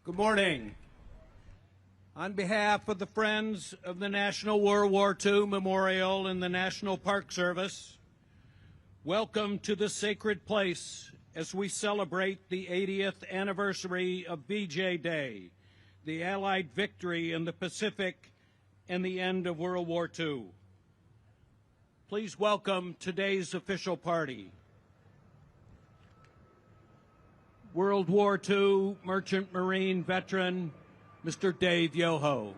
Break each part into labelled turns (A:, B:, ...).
A: Good morning. On behalf of the Friends of the National World War II Memorial and the National Park Service, welcome to this sacred place as we celebrate the 80th anniversary of VJ Day, the Allied victory in the Pacific and the end of World War II. Please welcome today's official party. World War II Merchant Marine veteran, Mr. Dave Yoho.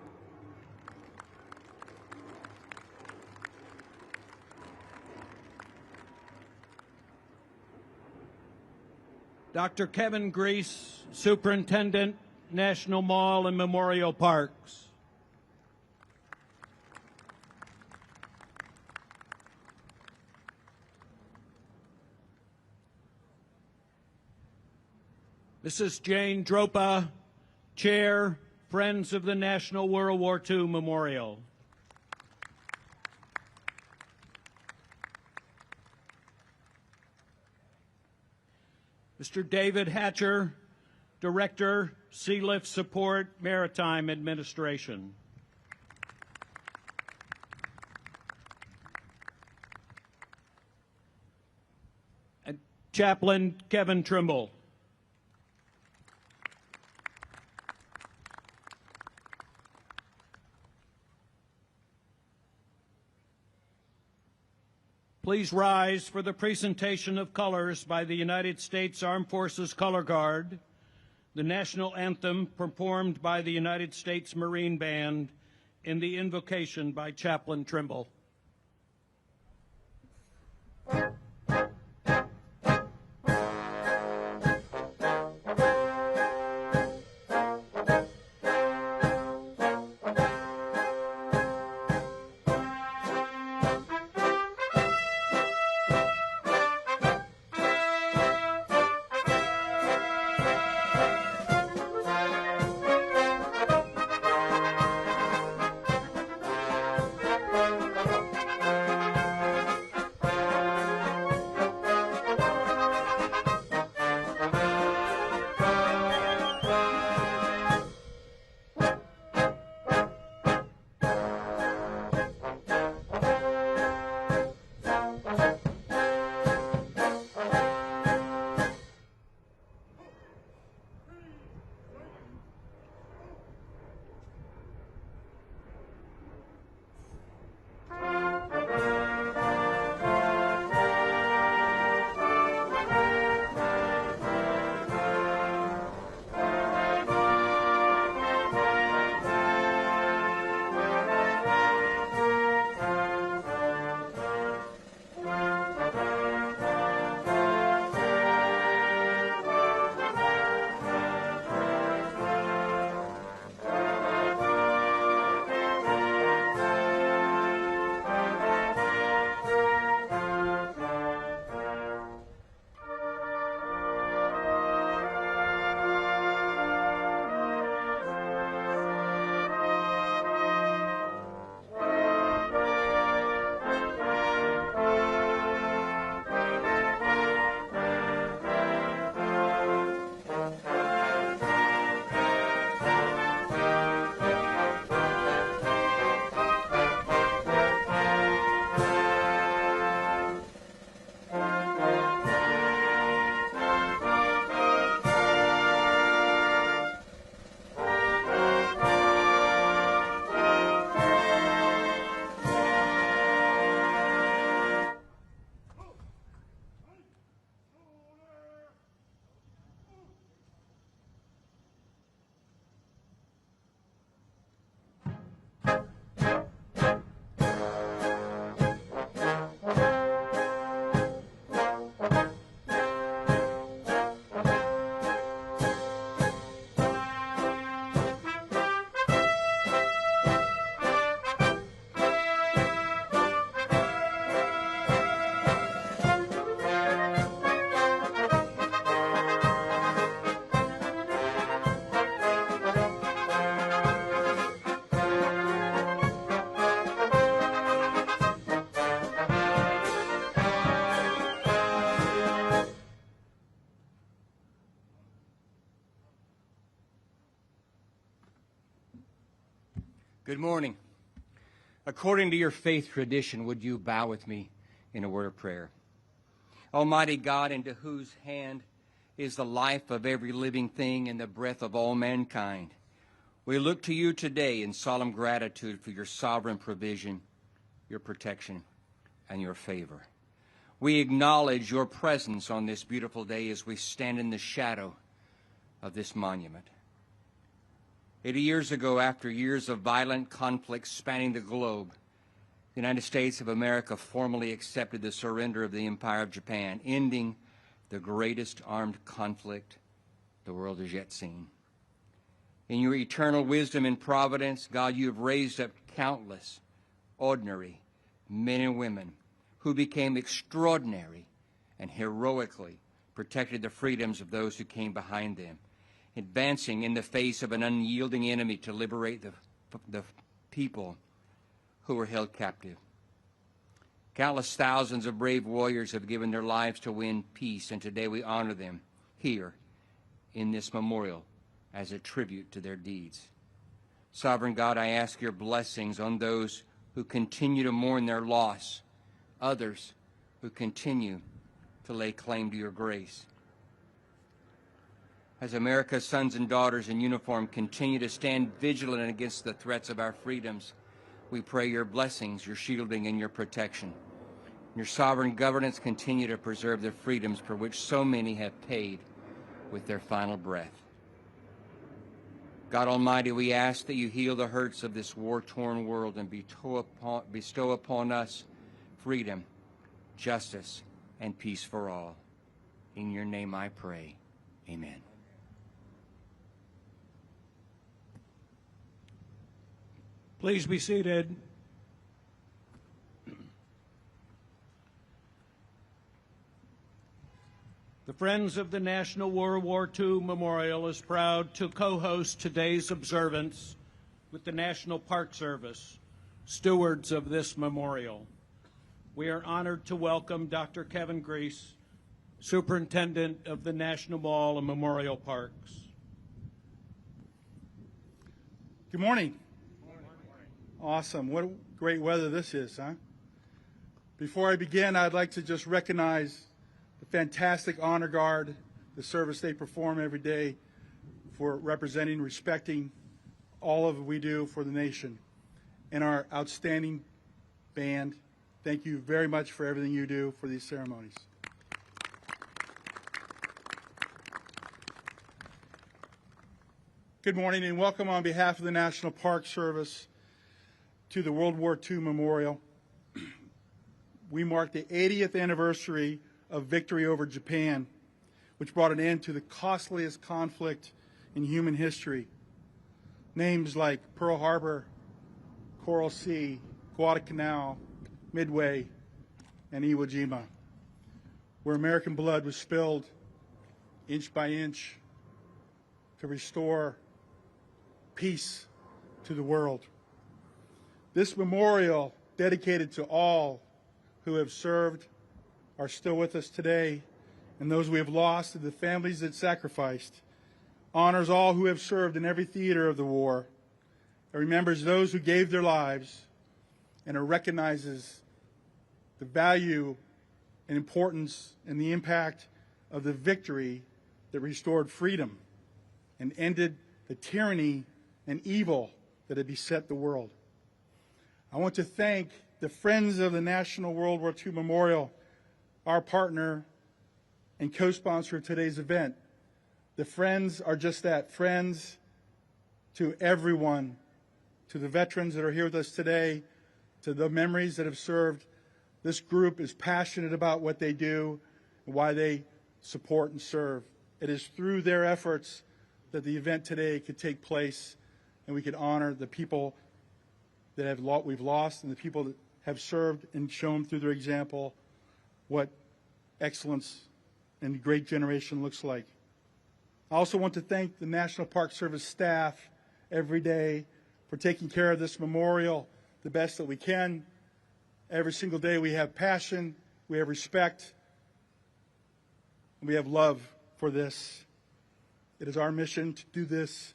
A: Dr. Kevin Grease, Superintendent, National Mall and Memorial Parks. Mrs. Jane Dropa, Chair, Friends of the National World War II Memorial. Mr. David Hatcher, Director, Sealift Support, Maritime Administration. And Chaplain Kevin Trimble. Please rise for the presentation of colors by the United States Armed Forces Color Guard, the national anthem performed by the United States Marine Band, and the invocation by Chaplain Trimble.
B: Good morning. According to your faith tradition, would you bow with me in a word of prayer? Almighty God, into whose hand is the life of every living thing and the breath of all mankind, we look to you today in solemn gratitude for your sovereign provision, your protection, and your favor. We acknowledge your presence on this beautiful day as we stand in the shadow of this monument. 80 years ago, after years of violent conflict spanning the globe, the United States of America formally accepted the surrender of the Empire of Japan, ending the greatest armed conflict the world has yet seen. In your eternal wisdom and providence, God, you have raised up countless ordinary men and women who became extraordinary and heroically protected the freedoms of those who came behind them, advancing in the face of an unyielding enemy to liberate the people who were held captive. Countless thousands of brave warriors have given their lives to win peace, and today we honor them here in this memorial as a tribute to their deeds. Sovereign God, I ask your blessings on those who continue to mourn their loss, others who continue to lay claim to your grace. As America's sons and daughters in uniform continue to stand vigilant against the threats of our freedoms, we pray your blessings, your shielding, and your protection. Your sovereign governance continue to preserve the freedoms for which so many have paid with their final breath. God Almighty, we ask that you heal the hurts of this war-torn world and bestow upon us freedom, justice, and peace for all. In your name I pray. Amen.
A: Please be seated. The Friends of the National World War II Memorial is proud to co-host today's observance with the National Park Service, stewards of this memorial. We are honored to welcome Dr. Kevin Grease, Superintendent of the National Mall and Memorial Parks.
C: Good morning. Awesome. What great weather this is, huh? Before I begin, I'd like to just recognize the fantastic honor guard, the service they perform every day for representing, respecting all of what we do for the nation. And our outstanding band, thank you very much for everything you do for these ceremonies. Good morning and welcome on behalf of the National Park Service to the World War II Memorial. We mark the 80th anniversary of victory over Japan, which brought an end to the costliest conflict in human history. Names like Pearl Harbor, Coral Sea, Guadalcanal, Midway, and Iwo Jima, where American blood was spilled inch by inch to restore peace to the world. This memorial, dedicated to all who have served, are still with us today, and those we have lost and the families that sacrificed, honors all who have served in every theater of the war. It remembers those who gave their lives, and it recognizes the value and importance and the impact of the victory that restored freedom and ended the tyranny and evil that had beset the world. I want to thank the Friends of the National World War II Memorial, our partner and co-sponsor of today's event. The Friends are just that, friends to everyone, to the veterans that are here with us today, to the memories that have served. This group is passionate about what they do and why they support and serve. It is through their efforts that the event today could take place and we could honor the people that we've lost and the people that have served and shown through their example what excellence and great generation looks like. I also want to thank the National Park Service staff every day for taking care of this memorial the best that we can. Every single day we have passion, we have respect, and we have love for this. It is our mission to do this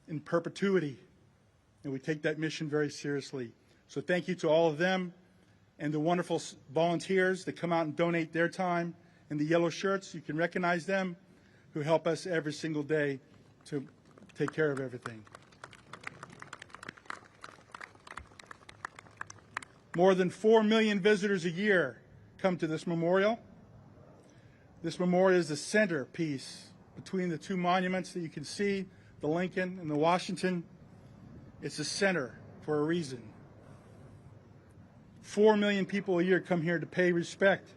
C: in perpetuity and we take that mission very seriously. So thank you to all of them and the wonderful volunteers that come out and donate their time in the yellow shirts. You can recognize them, who help us every single day to take care of everything. More than 4 million visitors a year come to this memorial. This memorial is the centerpiece between the two monuments that you can see, the Lincoln and the Washington. It's the center for a reason. 4 million people a year come here to pay respect.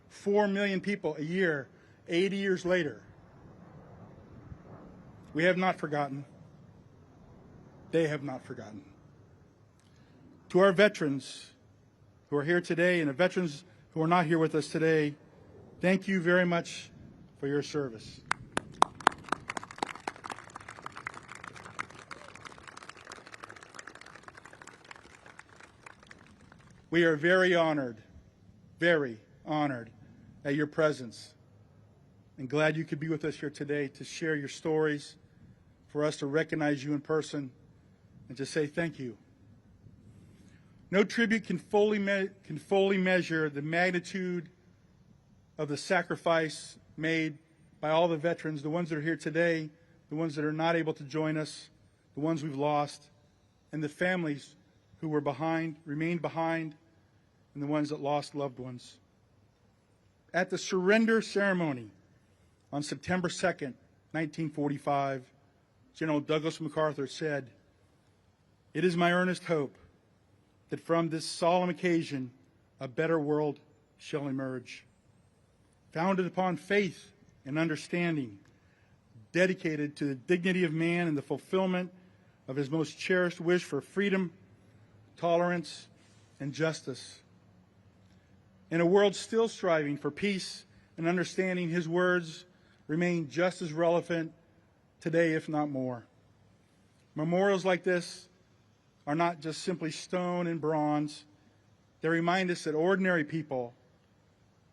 C: 4 million people a year, 80 years later. We have not forgotten. They have not forgotten. To our veterans who are here today and the veterans who are not here with us today, thank you very much for your service. We are very honored at your presence, and glad you could be with us here today to share your stories, for us to recognize you in person, and to say thank you. No tribute can fully measure the magnitude of the sacrifice made by all the veterans, the ones that are here today, the ones that are not able to join us, the ones we've lost, and the families who were behind, remained behind, and the ones that lost loved ones. At the surrender ceremony on September 2nd, 1945, General Douglas MacArthur said, "It is my earnest hope that from this solemn occasion a better world shall emerge, founded upon faith and understanding, dedicated to the dignity of man and the fulfillment of his most cherished wish for freedom, tolerance, and justice. In a world still striving for peace and understanding, his words remain just as relevant today, if not more. Memorials like this are not just simply stone and bronze. They remind us that ordinary people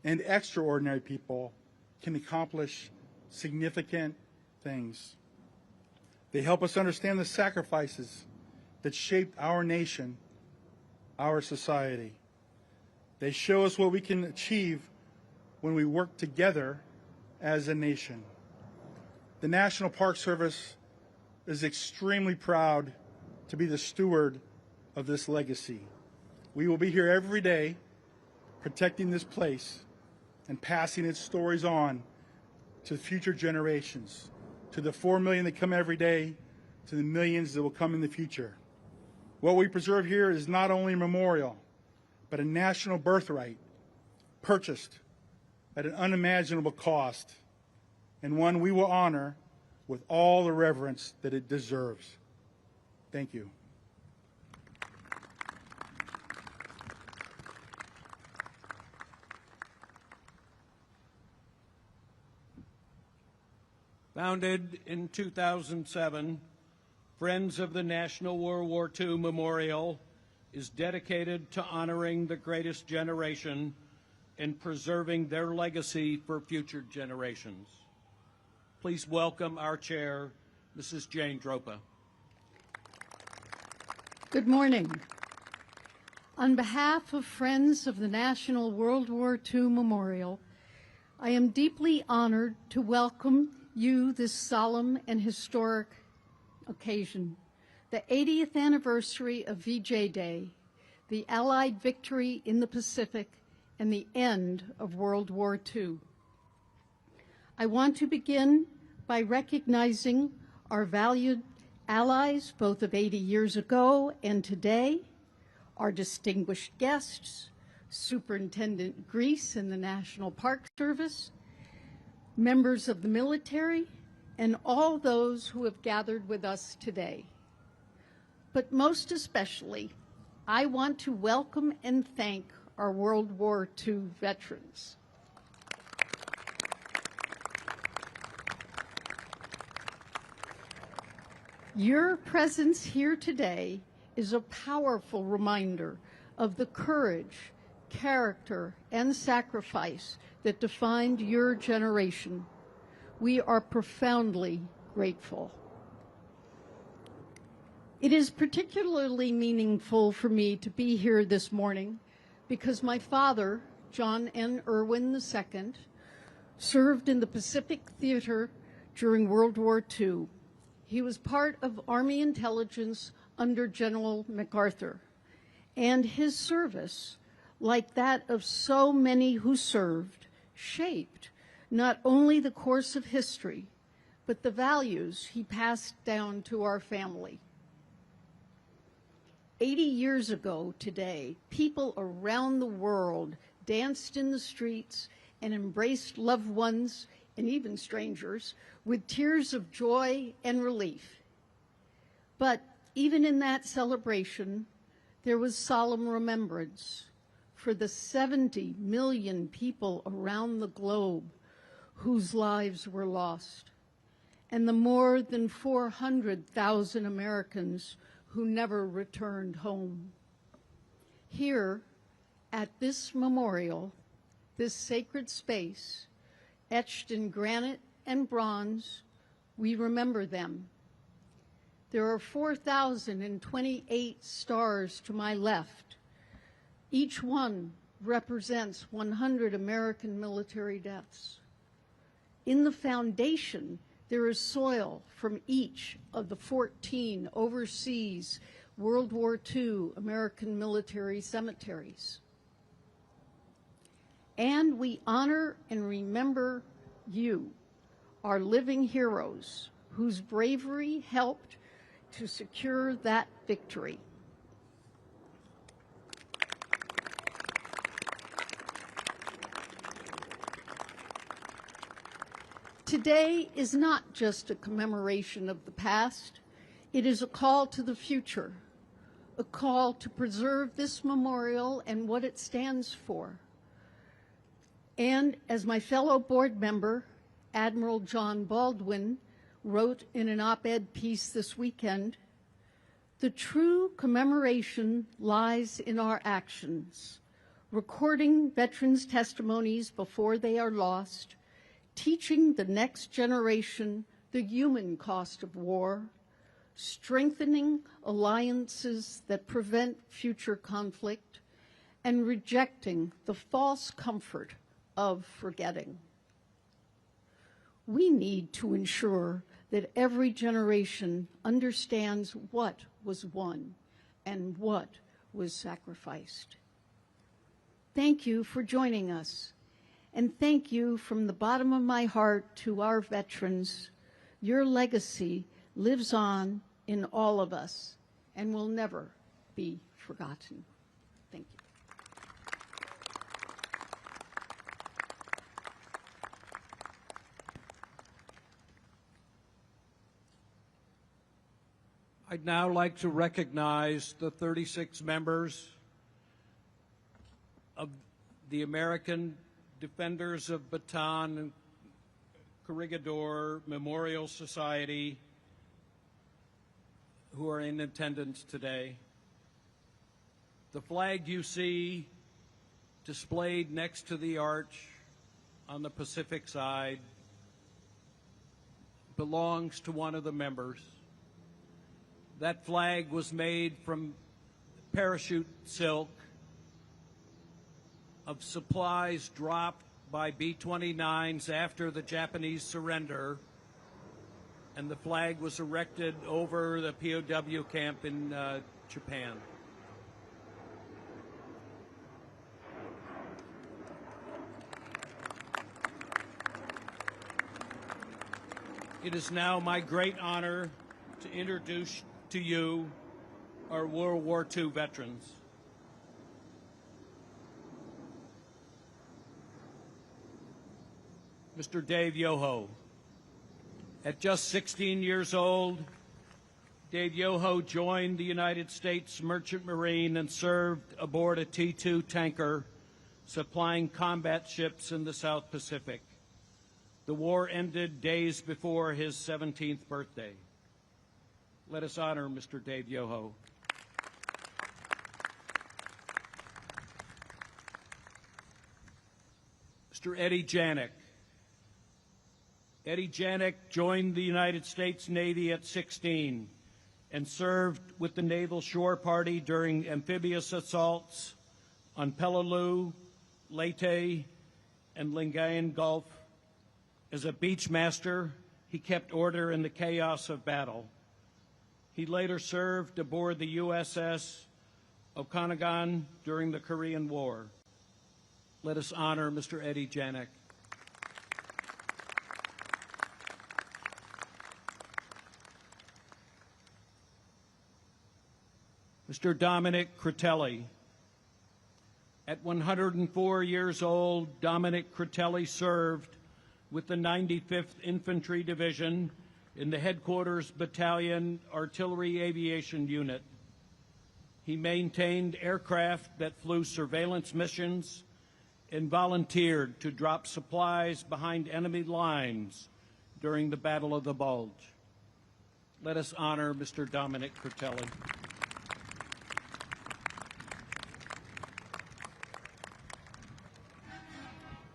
C: and extraordinary people can accomplish significant things. They help us understand the sacrifices that shaped our nation, our society. They show us what we can achieve when we work together as a nation. The National Park Service is extremely proud to be the steward of this legacy. We will be here every day protecting this place and passing its stories on to future generations, to the 4 million that come every day, to the millions that will come in the future. What we preserve here is not only a memorial, but a national birthright purchased at an unimaginable cost, and one we will honor with all the reverence that it deserves. Thank you.
A: Founded in 2007, Friends of the National World War II Memorial is dedicated to honoring the greatest generation and preserving their legacy for future generations. Please welcome our chair, Mrs. Jane Dropa.
D: Good morning. On behalf of Friends of the National World War II Memorial, I am deeply honored to welcome you this solemn and historic occasion, the 80th anniversary of VJ Day, the Allied victory in the Pacific, and the end of World War II. I want to begin by recognizing our valued allies, both of 80 years ago and today, our distinguished guests, Superintendent Grease and the National Park Service, members of the military, and all those who have gathered with us today. But most especially, I want to welcome and thank our World War II veterans. Your presence here today is a powerful reminder of the courage, character, and sacrifice that defined your generation. We are profoundly grateful. It is particularly meaningful for me to be here this morning because my father, John N. Irwin II, served in the Pacific Theater during World War II. He was part of Army intelligence under General MacArthur, and his service, like that of so many who served, shaped not only the course of history, but the values he passed down to our family. 80 years ago today, people around the world danced in the streets and embraced loved ones and even strangers with tears of joy and relief. But even in that celebration, there was solemn remembrance for the 70 million people around the globe whose lives were lost, and the more than 400,000 Americans who never returned home. Here, at this memorial, this sacred space, etched in granite and bronze, we remember them. There are 4,028 stars to my left. Each one represents 100 American military deaths. In the foundation, there is soil from each of the 14 overseas World War II American military cemeteries. And we honor and remember you, our living heroes, whose bravery helped to secure that victory. Today is not just a commemoration of the past, it is a call to the future, a call to preserve this memorial and what it stands for. And as my fellow board member, Admiral John Baldwin, wrote in an op-ed piece this weekend, the true commemoration lies in our actions, recording veterans' testimonies before they are lost, teaching the next generation the human cost of war, strengthening alliances that prevent future conflict, and rejecting the false comfort of forgetting. We need to ensure that every generation understands what was won and what was sacrificed. Thank you for joining us. And thank you from the bottom of my heart to our veterans. Your legacy lives on in all of us and will never be forgotten. Thank you.
A: I'd now like to recognize the 36 members of the American Defenders of Bataan and Corregidor Memorial Society who are in attendance today. The flag you see displayed next to the arch on the Pacific side belongs to one of the members. That flag was made from parachute silk of supplies dropped by B-29s after the Japanese surrender, and the flag was erected over the POW camp in Japan. It is now my great honor to introduce to you our World War II veterans. Mr. Dave Yoho. At just 16 years old, Dave Yoho joined the United States Merchant Marine and served aboard a T-2 tanker supplying combat ships in the South Pacific. The war ended days before his 17th birthday. Let us honor Mr. Dave Yoho. Mr. Eddie Janik. Eddie Janik joined the United States Navy at 16 and served with the Naval Shore Party during amphibious assaults on Peleliu, Leyte, and Lingayen Gulf. As a beach master, he kept order in the chaos of battle. He later served aboard the USS Okanagan during the Korean War. Let us honor Mr. Eddie Janik. Mr. Dominic Critelli. At 104 years old, Dominic Critelli served with the 95th Infantry Division in the Headquarters Battalion Artillery Aviation Unit. He maintained aircraft that flew surveillance missions and volunteered to drop supplies behind enemy lines during the Battle of the Bulge. Let us honor Mr. Dominic Critelli.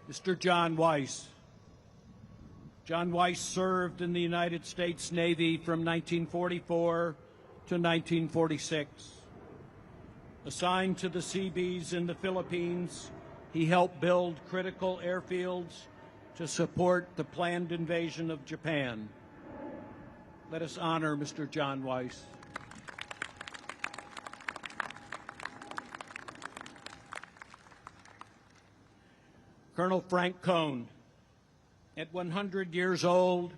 A: Mr. John Weiss. John Weiss served in the United States Navy from 1944 to 1946. Assigned to the Seabees in the Philippines, he helped build critical airfields to support the planned invasion of Japan. Let us honor Mr. John Weiss. Colonel Frank Cohn. At 100 years old,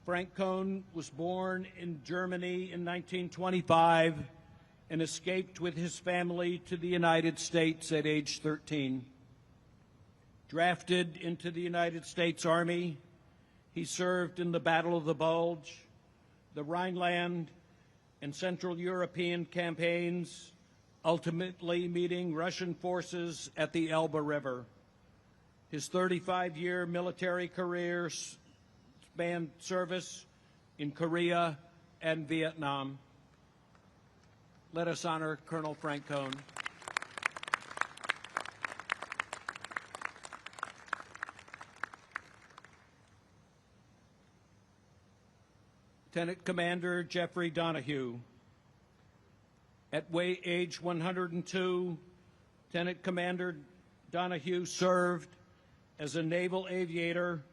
A: Frank Cohn was born in Germany in 1925 and escaped with his family to the United States at age 13. Drafted into the United States Army, he served in the Battle of the Bulge, the Rhineland, and Central European campaigns, ultimately meeting Russian forces at the Elbe River. His 35-year military career spanned service in Korea and Vietnam. Let us honor Colonel Frank Cohn. Lieutenant Commander Jeffrey Donahue. At age 102, Lieutenant Commander Donahue served as a naval aviator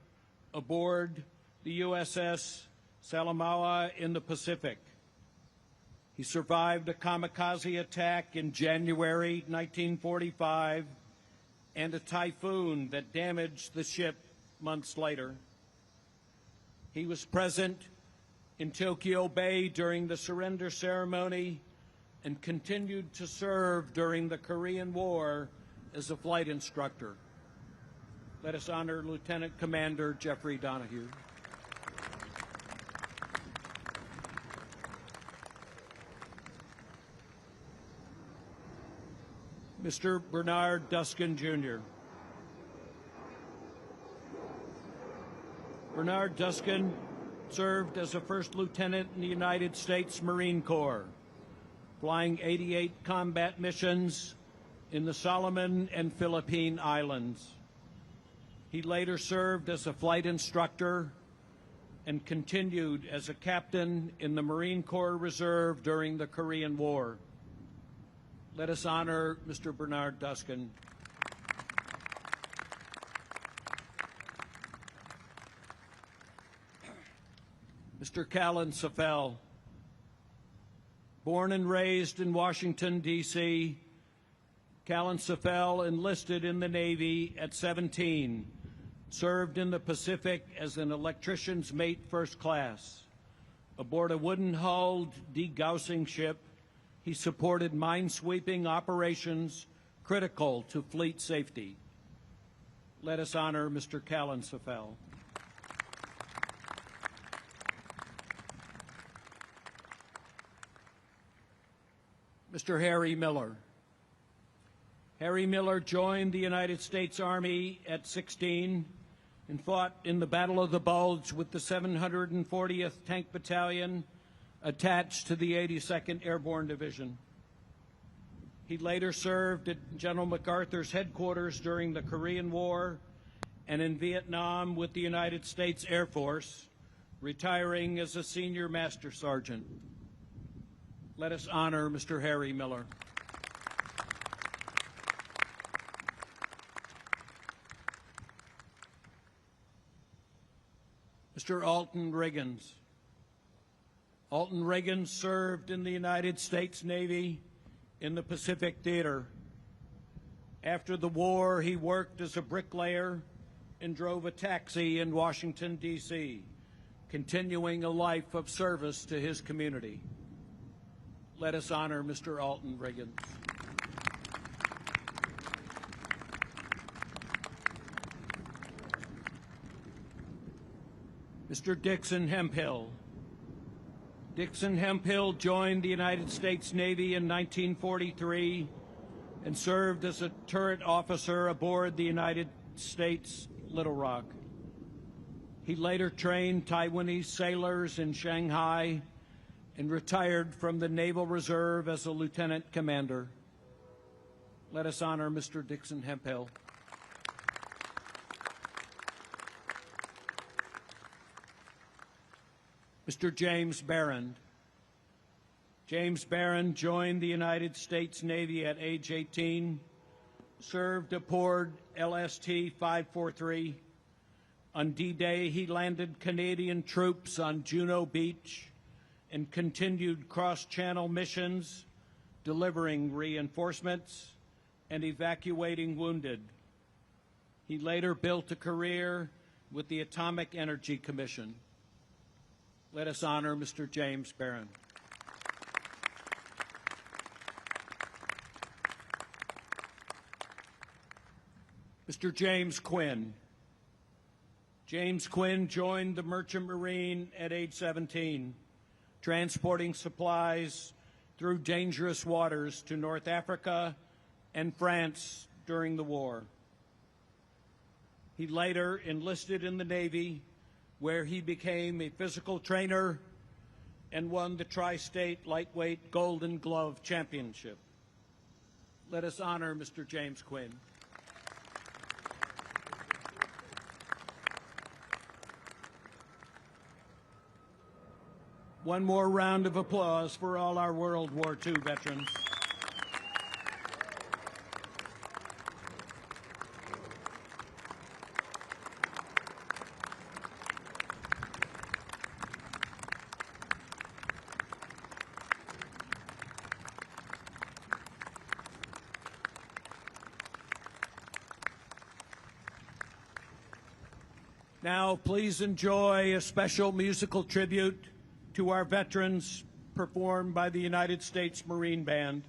A: aboard the USS Salamaua in the Pacific. He survived a kamikaze attack in January 1945 and a typhoon that damaged the ship months later. He was present in Tokyo Bay during the surrender ceremony and continued to serve during the Korean War as a flight instructor. Let us honor Lieutenant Commander Jeffrey Donahue. Mr. Bernard Duskin, Jr. Bernard Duskin served as a first lieutenant in the United States Marine Corps, flying 88 combat missions in the Solomon and Philippine Islands. He later served as a flight instructor and continued as a captain in the Marine Corps Reserve during the Korean War. Let us honor Mr. Bernard Duskin. Mr. Callan Safel. Born and raised in Washington, D.C., Callan Safel enlisted in the Navy at 17, served in the Pacific as an electrician's mate first class. Aboard a wooden-hulled degaussing ship, he supported mine-sweeping operations critical to fleet safety. Let us honor Mr. Callan Safel. Mr. Harry Miller. Harry Miller joined the United States Army at 16 and fought in the Battle of the Bulge with the 740th Tank Battalion attached to the 82nd Airborne Division. He later served at General MacArthur's headquarters during the Korean War and in Vietnam with the United States Air Force, retiring as a Senior Master Sergeant. Let us honor Mr. Harry Miller. Mr. Alton Riggins. Alton Riggins served in the United States Navy in the Pacific Theater. After the war, he worked as a bricklayer and drove a taxi in Washington, D.C., continuing a life of service to his community. Let us honor Mr. Alton Riggins. Mr. Dixon Hemphill. Dixon Hemphill joined the United States Navy in 1943 and served as a turret officer aboard the United States Little Rock. He later trained Taiwanese sailors in Shanghai and retired from the Naval Reserve as a lieutenant commander. Let us honor Mr. Dixon Hemphill. Mr. James Barron. James Barron joined the United States Navy at age 18, served aboard LST-543. On D-Day, he landed Canadian troops on Juno Beach and continued cross-channel missions, delivering reinforcements and evacuating wounded. He later built a career with the Atomic Energy Commission. Let us honor Mr. James Barron. Mr. James Quinn. James Quinn joined the Merchant Marine at age 17, transporting supplies through dangerous waters to North Africa and France during the war. He later enlisted in the Navy, where he became a physical trainer and won the Tri-State Lightweight Golden Glove Championship. Let us honor Mr. James Quinn. One more round of applause for all our World War II veterans. Now, please enjoy a special musical tribute to our veterans performed by the United States Marine Band.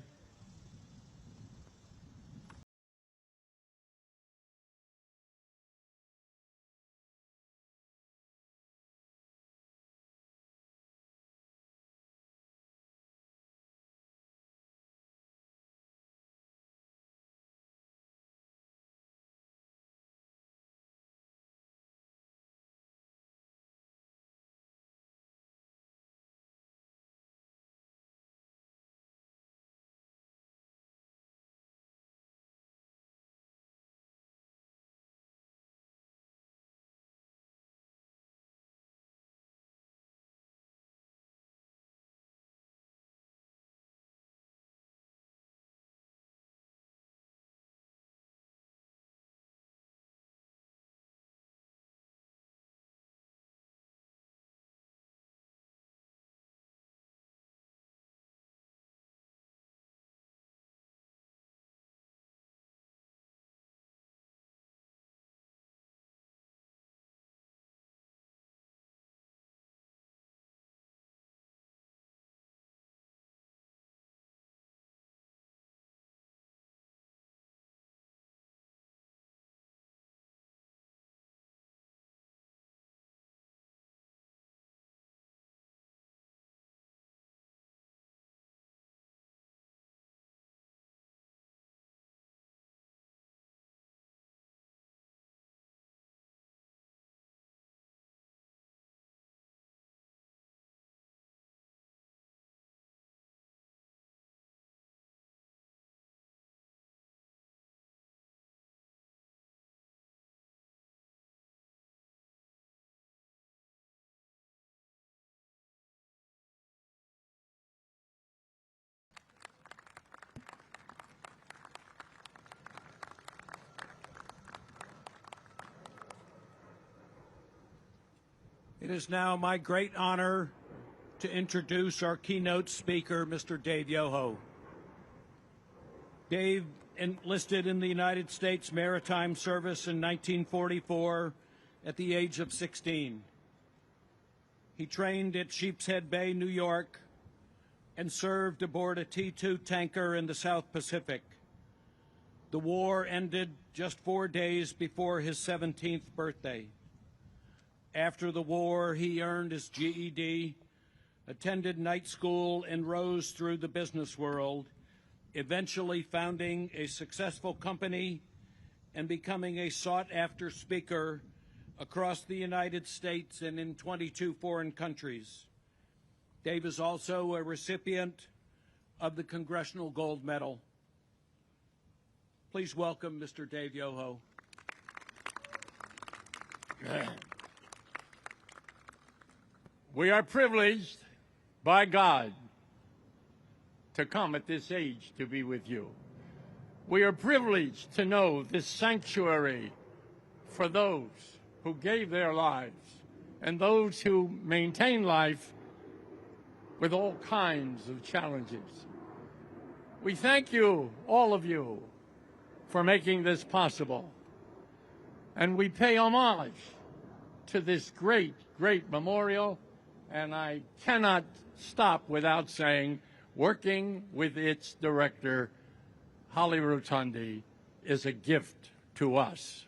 A: is now my great honor to introduce our keynote speaker, Mr. Dave Yoho. Dave enlisted in the United States Maritime Service in 1944 at the age of 16. He trained at Sheepshead Bay, New York, and served aboard a T-2 tanker in the South Pacific. The war ended just 4 days before his 17th birthday. After the war, he earned his GED, attended night school, and rose through the business world, eventually founding a successful company and becoming a sought-after speaker across the United States and in 22 foreign countries. Dave is also a recipient of the Congressional Gold Medal. Please welcome Mr. Dave Yoho.
E: We are privileged by God to come at this age to be with you. We are privileged to know this sanctuary for those who gave their lives and those who maintain life with all kinds of challenges. We thank you, all of you, for making this possible. And we pay homage to this great, great memorial. And I cannot stop without saying, working with its director, Holly Rotundi, is a gift to us.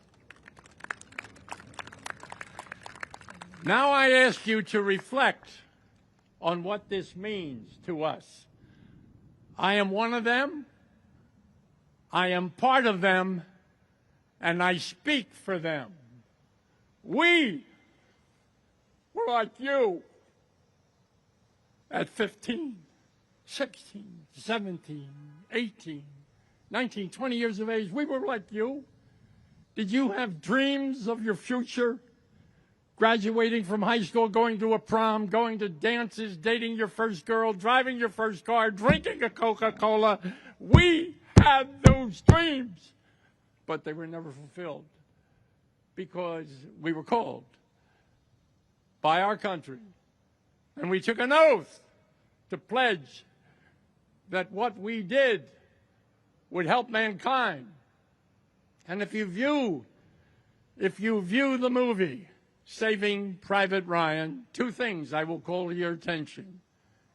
E: Now I ask you to reflect on what this means to us. I am one of them, I am part of them, and I speak for them. We were like you at 15, 16, 17, 18, 19, 20 years of age. We were like you. Did you have dreams of your future? Graduating from high school, going to a prom, going to dances, dating your first girl, driving your first car, drinking a Coca-Cola. We had those dreams, but they were never fulfilled because we were called by our country. And we took an oath to pledge that what we did would help mankind. And if you view the movie, Saving Private Ryan, two things I will call to your attention.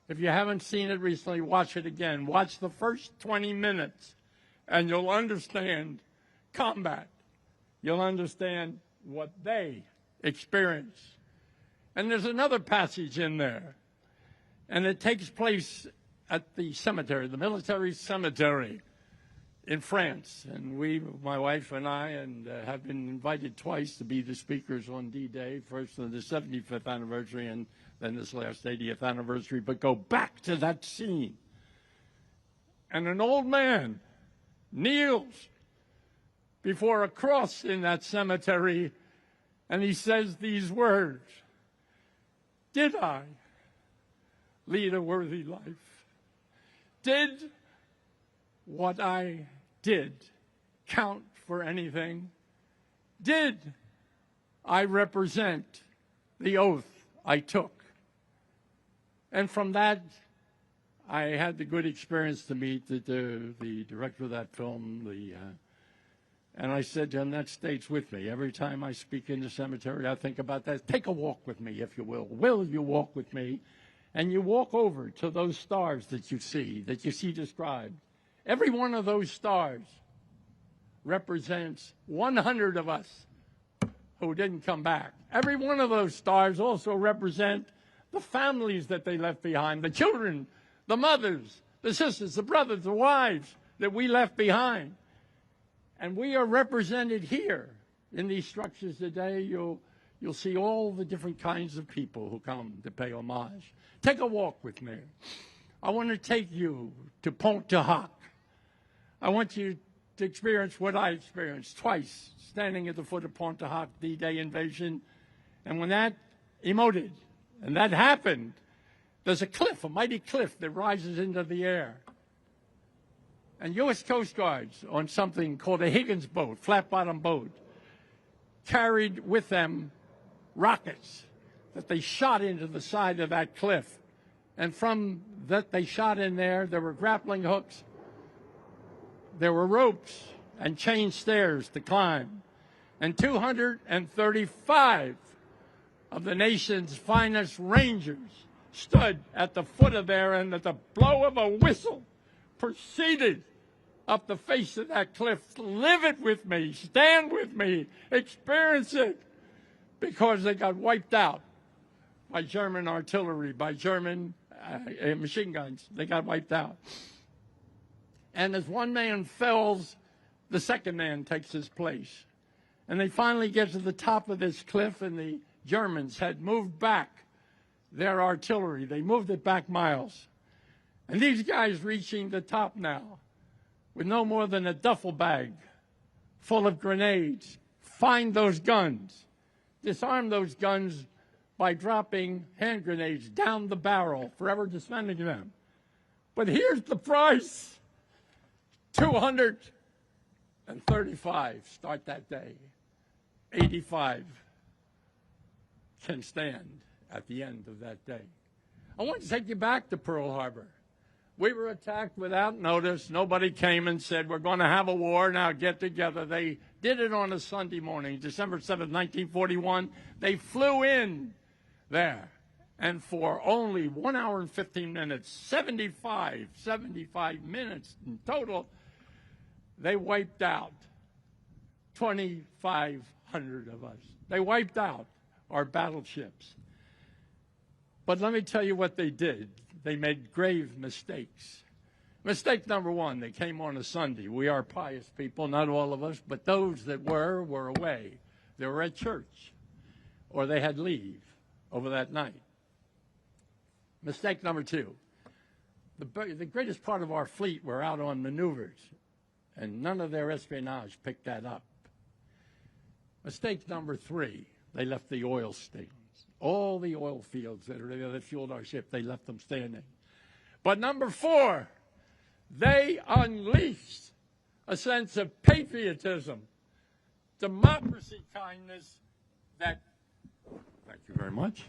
E: If you haven't seen it recently, watch it again. Watch the first 20 minutes, and you'll understand combat. You'll understand what they experience. And there's another passage in there, and it takes place at the cemetery, the military cemetery in France. And we, my wife and I, have been invited twice to be the speakers on D-Day, first on the 75th anniversary and then this last 80th anniversary. But go back to that scene. And an old man kneels before a cross in that cemetery, and he says these words: "Did I lead a worthy life? Did what I did count for anything? Did I represent the oath I took?" And from that, I had the good experience to meet the director of that film, and I said to him, that stays with me. Every time I speak in the cemetery, I think about that. Take a walk with me, if you will. Will you walk with me? And you walk over to those stars that you see described. Every one of those stars represents 100 of us who didn't come back. Every one of those stars also represent the families that they left behind, the children, the mothers, the sisters, the brothers, the wives that we left behind. And we are represented here in these structures today. You'll see all the different kinds of people who come to pay homage. Take a walk with me. I want to take you to Pont-de-Hoc. I want you to experience what I experienced twice, standing at the foot of Pont-de-Hoc, D-Day invasion. And when that emoted, and that happened, there's a cliff, a mighty cliff that rises into the air. And U.S. Coast Guards on something called a Higgins boat, flat-bottom boat, carried with them rockets that they shot into the side of that cliff. And from that they shot in there were grappling hooks, there were ropes and chain stairs to climb. And 235 of the nation's finest Rangers stood at the foot of there, and at the blow of a whistle proceeded up the face of that cliff. Live it with me, stand with me, experience it, because they got wiped out by German artillery, by German machine guns. They got wiped out. And as one man falls, the second man takes his place. And they finally get to the top of this cliff, and the Germans had moved back their artillery. They moved it back miles. And these guys reaching the top now with no more than a duffel bag full of grenades, find those guns, disarm those guns by dropping hand grenades down the barrel, forever defending them. But here's the price. 235 start that day. 85 can stand at the end of that day. I want to take you back to Pearl Harbor. We were attacked without notice. Nobody came and said, we're going to have a war, now get together. They did it on a Sunday morning, December 7th, 1941. They flew in there, and for only 1 hour and 15 minutes, 75 minutes in total, they wiped out 2,500 of us. They wiped out our battleships. But let me tell you what they did. They made grave mistakes. Mistake number one, they came on a Sunday. We are pious people, not all of us, but those that were away. They were at church, or they had leave over that night. Mistake number two, the greatest part of our fleet were out on maneuvers, and none of their espionage picked that up. Mistake number three, they left the oil stains. All the oil fields that are there that fueled our ship, they left them standing. But number four, they unleashed a sense of patriotism, democracy, kindness, that, thank you very much.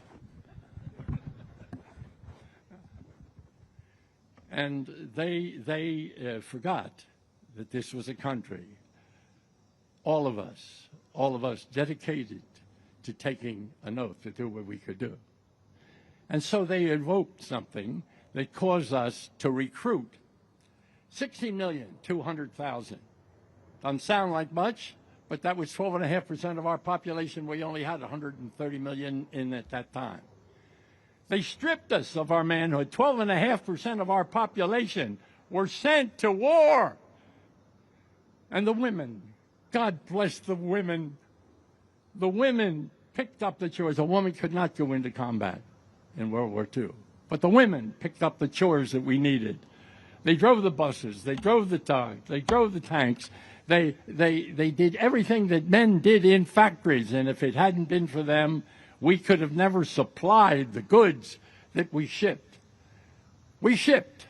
E: And they forgot that this was a country, all of us dedicated to taking an oath to do what we could do. And so they invoked something that caused us to recruit 60,200,000. Doesn't sound like much, but that was 12.5% of our population. We only had 130 million in at that time. They stripped us of our manhood. 12.5% of our population were sent to war. And the women, God bless the women. The women picked up the chores. A woman could not go into combat in World War II. But the women picked up the chores that we needed. They drove the buses. They drove the tugs. They drove the tanks. They did everything that men did in factories. And if it hadn't been for them, we could have never supplied the goods that we shipped. We shipped,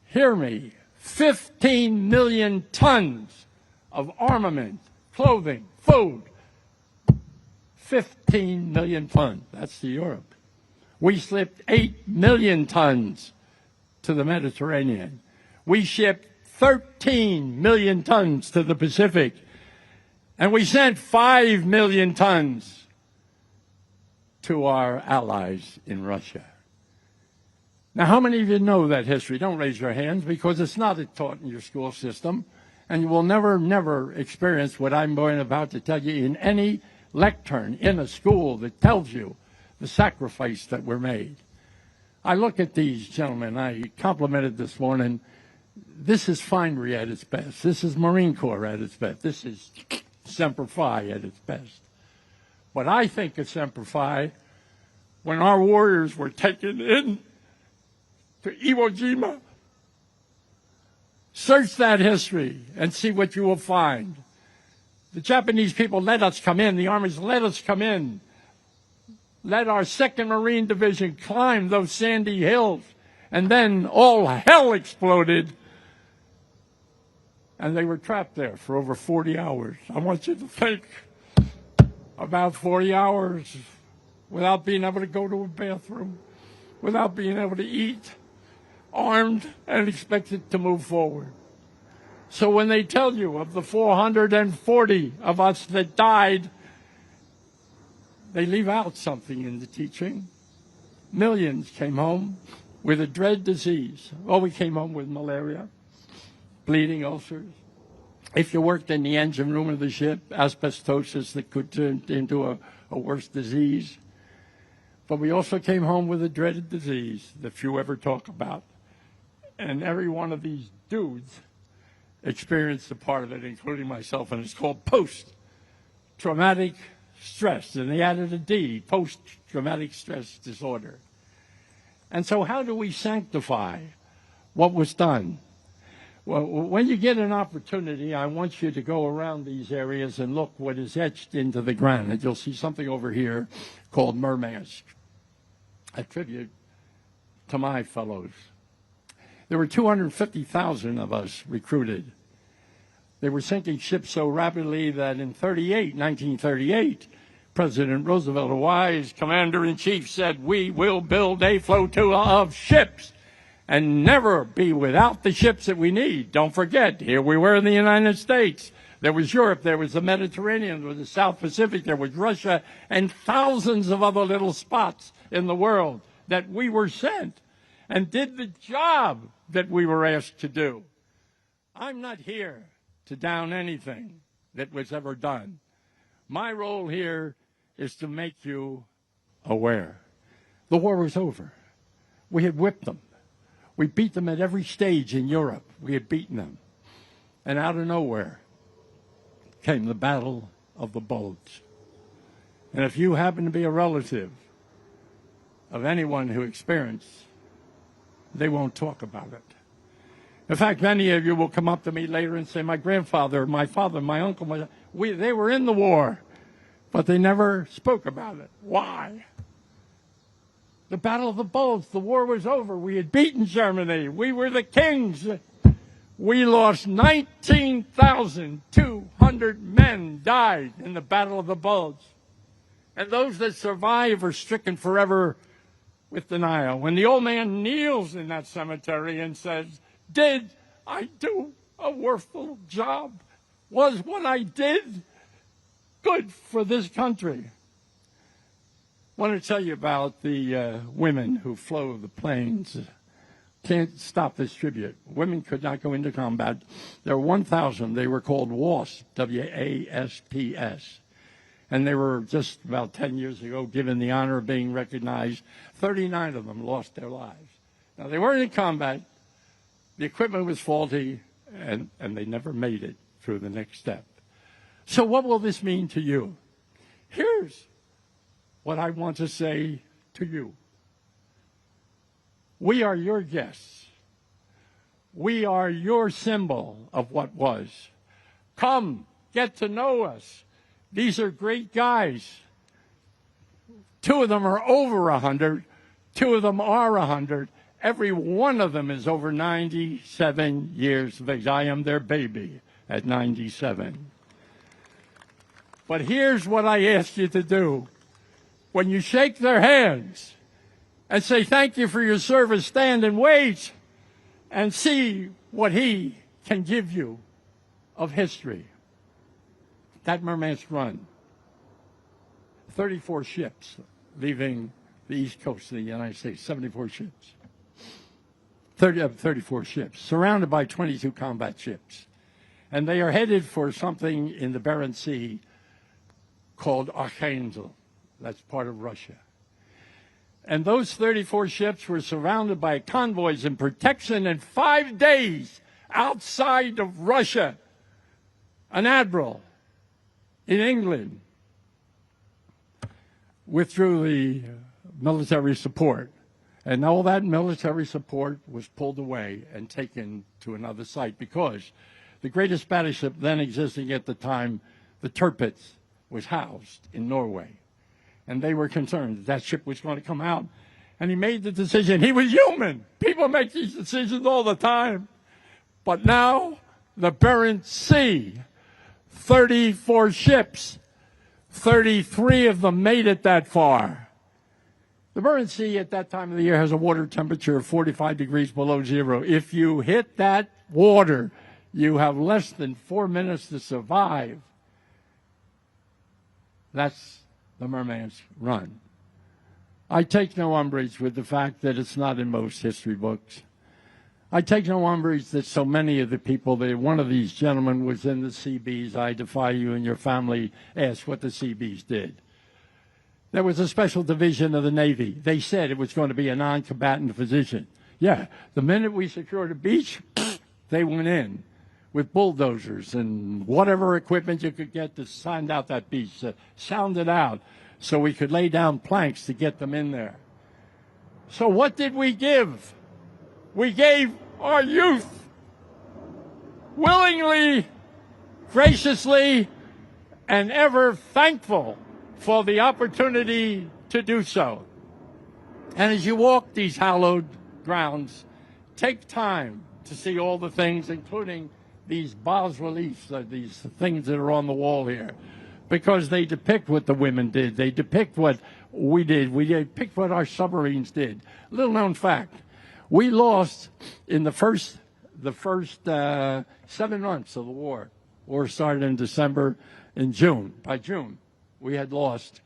E: hear me, 15 million tons of armament, clothing, food. 15 million tons. That's to Europe. We shipped 8 million tons to the Mediterranean. We shipped 13 million tons to the Pacific. And we sent 5 million tons to our allies in Russia. Now, how many of you know that history? Don't raise your hands, because it's not taught in your school system. And you will never experience what I'm about to tell you in any lectern in a school that tells you the sacrifice that were made. I look at these gentlemen. I complimented this morning. This is finery at its best. This is Marine Corps at its best. This is Semper Fi at its best. But I think of Semper Fi when our warriors were taken in to Iwo Jima. Search that history and see what you will find. The Japanese people let us come in. The armies let us come in. Let our 2nd Marine Division climb those sandy hills. And then all hell exploded. And they were trapped there for over 40 hours. I want you to think about 40 hours without being able to go to a bathroom, without being able to eat, armed and expected to move forward. So when they tell you of the 440 of us that died, they leave out something in the teaching. Millions came home with a dread disease. Oh, we came home with malaria, bleeding ulcers. If you worked in the engine room of the ship, asbestosis that could turn into a worse disease. But we also came home with a dreaded disease that few ever talk about. And every one of these dudes experienced a part of it, including myself, and it's called post-traumatic stress. And they added a D, post-traumatic stress disorder. And so how do we sanctify what was done? Well, when you get an opportunity, I want you to go around these areas and look what is etched into the granite. You'll see something over here called Murmansk, a tribute to my fellows. There were 250,000 of us recruited. They were sinking ships so rapidly that in 1938, President Roosevelt, a wise commander-in-chief, said, "We will build a flotilla of ships and never be without the ships that we need." Don't forget, here we were in the United States. There was Europe, there was the Mediterranean, there was the South Pacific, there was Russia, and thousands of other little spots in the world that we were sent and did the job that we were asked to do. I'm not here to down anything that was ever done. My role here is to make you aware. The war was over. We had whipped them. We beat them at every stage in Europe. We had beaten them. And out of nowhere came the Battle of the Bulge. And if you happen to be a relative of anyone who experienced, they won't talk about it. In fact, many of you will come up to me later and say, my grandfather, my father, my uncle, they were in the war, but they never spoke about it. Why? The Battle of the Bulge, the war was over. We had beaten Germany. We were the kings. We lost 19,200 men died in the Battle of the Bulge. And those that survive are stricken forever with denial. When the old man kneels in that cemetery and says, "Did I do a worthful job? Was what I did good for this country?" I want to tell you about the women who flew the planes. Can't stop this tribute. Women could not go into combat. There were 1,000. They were called WASP, W-A-S-P-S. And they were just about 10 years ago given the honor of being recognized. 39 of them lost their lives. Now, they weren't in combat. The equipment was faulty, and they never made it through the next step. So what will this mean to you? Here's what I want to say to you. We are your guests. We are your symbol of what was. Come, get to know us. These are great guys. 2 of them are over 100. 2 of them are 100. Every one of them is over 97 years of age. I am their baby at 97. But here's what I ask you to do. When you shake their hands and say thank you for your service, stand and wait and see what he can give you of history. That Murmansk run, 34 ships leaving the east coast of the United States, 74 ships. 34 ships, surrounded by 22 combat ships. And they are headed for something in the Barents Sea called Archangel. That's part of Russia. And those 34 ships were surrounded by convoys and protection in 5 days outside of Russia. An admiral in England withdrew the military support. And all that military support was pulled away and taken to another site because the greatest battleship then existing at the time, the Tirpitz, was housed in Norway. And they were concerned that ship was going to come out. And he made the decision. He was human. People make these decisions all the time. But now, the Barents Sea, 34 ships, 33 of them made it that far. The Barents Sea at that time of the year has a water temperature of 45 degrees below zero. If you hit that water, you have less than 4 minutes to survive. That's the Merman's Run. I take no umbrage with the fact that it's not in most history books. I take no umbrage that so many of the people, one of these gentlemen was in the Seabees. I defy you and your family ask what the Seabees did. There was a special division of the Navy. They said it was going to be a non-combatant position. Yeah, the minute we secured a beach, they went in with bulldozers and whatever equipment you could get to sound out that beach, to sound it out so we could lay down planks to get them in there. So what did we give? We gave our youth willingly, graciously, and ever thankful for the opportunity to do so. And as you walk these hallowed grounds, take time to see all the things, including these bas-reliefs, these things that are on the wall here, because they depict what the women did. They depict what we did. We depict what our submarines did. Little known fact, we lost in the first 7 months of the war. War started in December. In June, by June, we had lost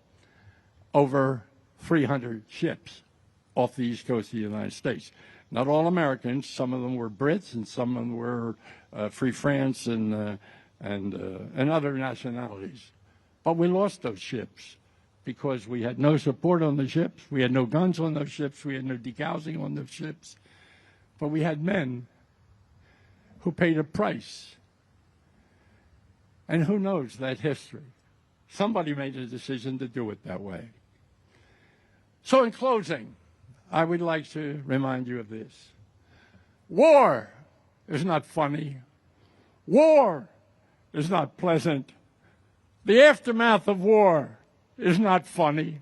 E: over 300 ships off the east coast of the United States. Not all Americans. Some of them were Brits, and some of them were Free France and other nationalities. But we lost those ships because we had no support on the ships. We had no guns on those ships. We had no degaussing on those ships. But we had men who paid a price. And who knows that history? Somebody made a decision to do it that way. So in closing, I would like to remind you of this. War is not funny. War is not pleasant. The aftermath of war is not funny.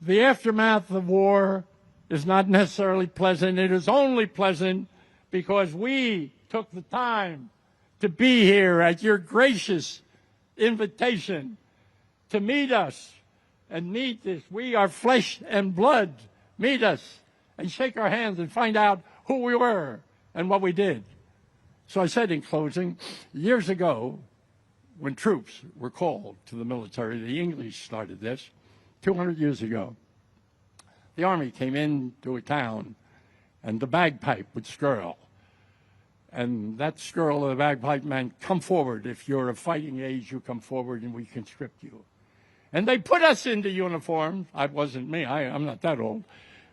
E: The aftermath of war is not necessarily pleasant. It is only pleasant because we took the time to be here at your gracious invitation to meet us and meet this. We are flesh and blood. Meet us and shake our hands and find out who we were and what we did. So I said in closing, years ago, when troops were called to the military, the English started this, 200 years ago. The Army came into a town, and the bagpipe would skirl. And that skirl of the bagpipe meant, come forward. If you're of fighting age, you come forward and we conscript you. And they put us into uniform. I wasn't me. I'm not that old.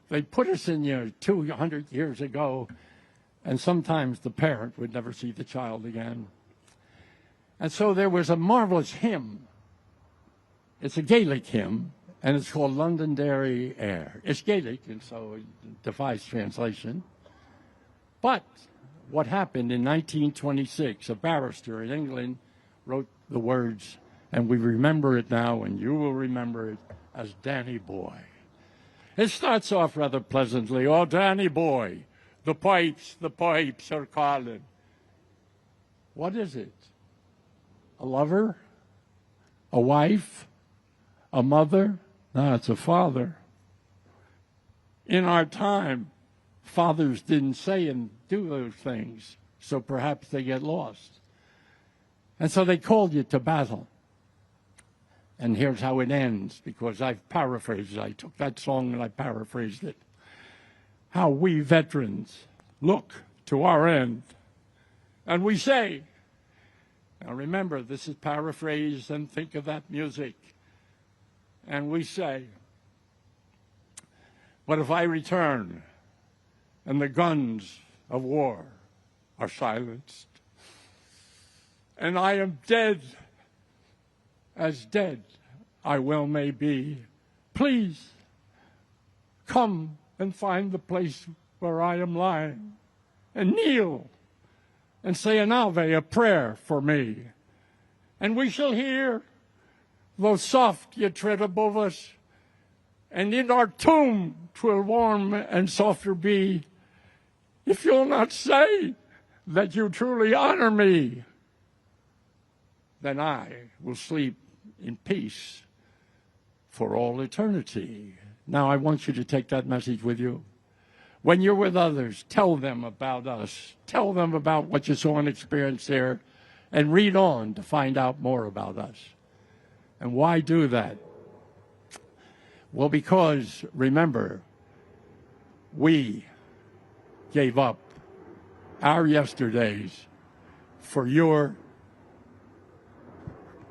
E: They put us in 200 years ago, and sometimes the parent would never see the child again. And so there was a marvelous hymn. It's a Gaelic hymn, and it's called Londonderry Air. It's Gaelic, and so it defies translation. But what happened in 1926, a barrister in England wrote the words, and we remember it now, and you will remember it as Danny Boy. It starts off rather pleasantly. Oh, Danny Boy, the pipes are calling. What is it? A lover? A wife? A mother? No, it's a father. In our time, fathers didn't say and do those things, so perhaps they get lost. And so they called you to battle. And here's how it ends, because I've paraphrased it. I took that song and I paraphrased it. How we veterans look to our end. And we say, now remember, this is paraphrased, and think of that music. And we say, but if I return and the guns of war are silenced, and I am dead, as dead I well may be, please come and find the place where I am lying and kneel and say an Ave, a prayer for me. And we shall hear, though soft ye tread above us, and in our tomb 'twill warm and softer be, if you'll not say that you truly honor me, then I will sleep in peace for all eternity. Now, I want you to take that message with you. When you're with others, tell them about us. Tell them about what you saw and experienced there, and read on to find out more about us. And why do that? Well, because, remember, we gave up our yesterdays for your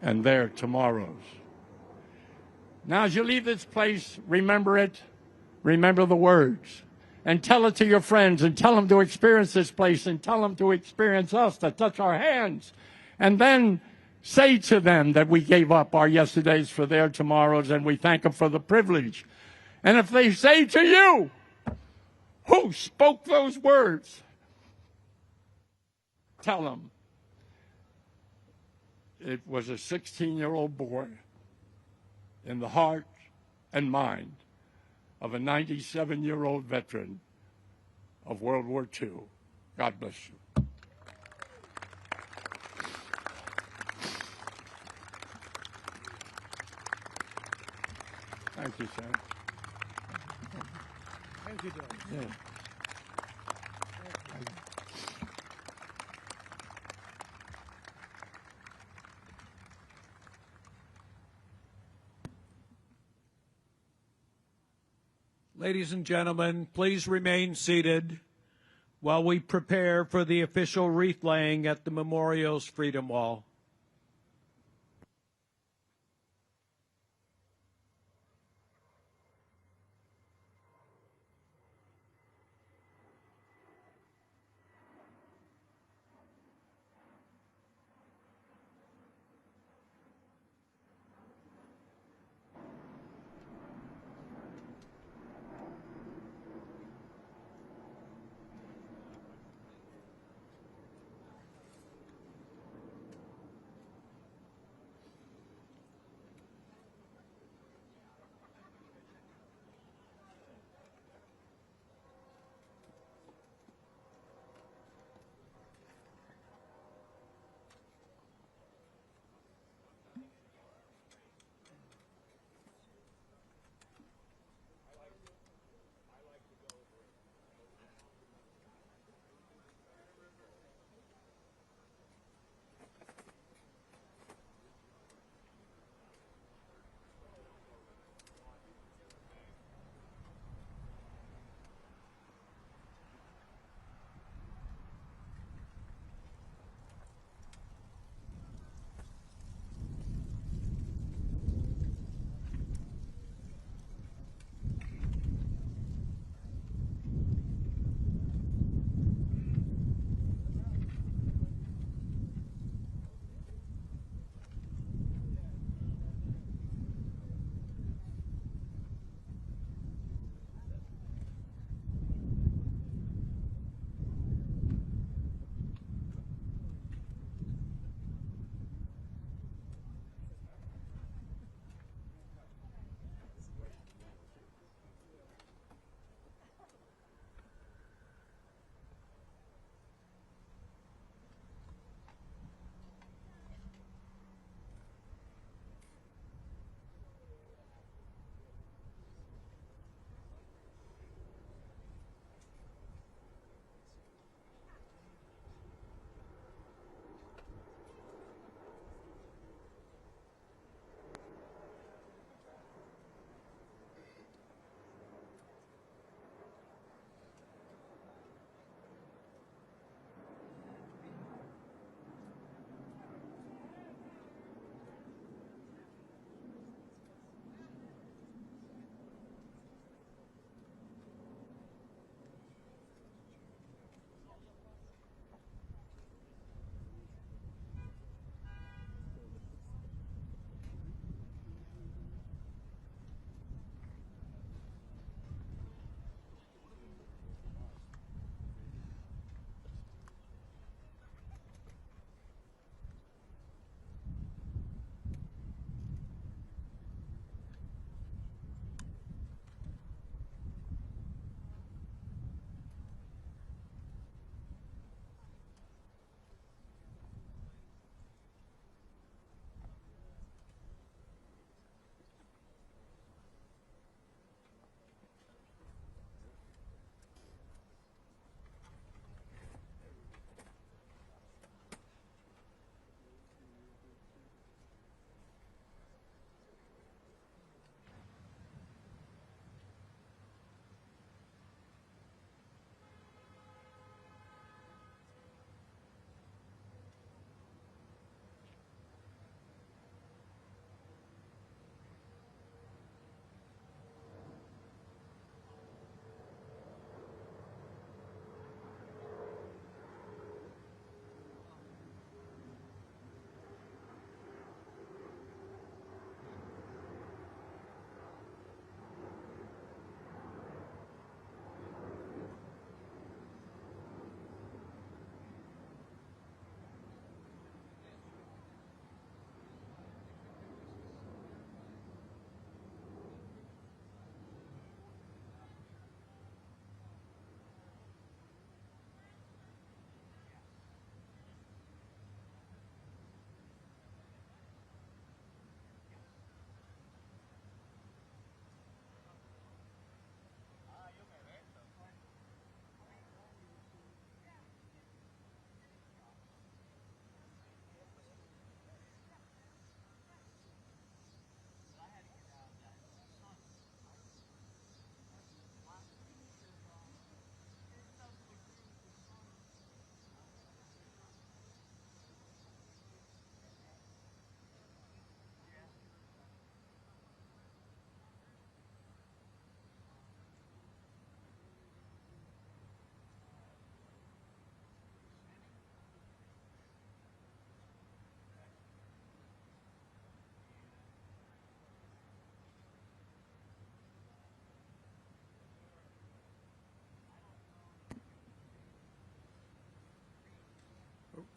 E: and their tomorrows. Now, as you leave this place, remember it, remember the words, and tell it to your friends, and tell them to experience this place, and tell them to experience us, to touch our hands, and then say to them that we gave up our yesterdays for their tomorrows, and we thank them for the privilege. And if they say to you, who spoke those words? Tell them it was a 16-year-old boy in the heart and mind of a 97-year-old veteran of World War II. God bless you. Thank you, Sam.
A: Thank you, Doug.
E: Yeah.
A: Ladies and gentlemen, please remain seated while we prepare for the official wreath laying at the memorial's Freedom Wall.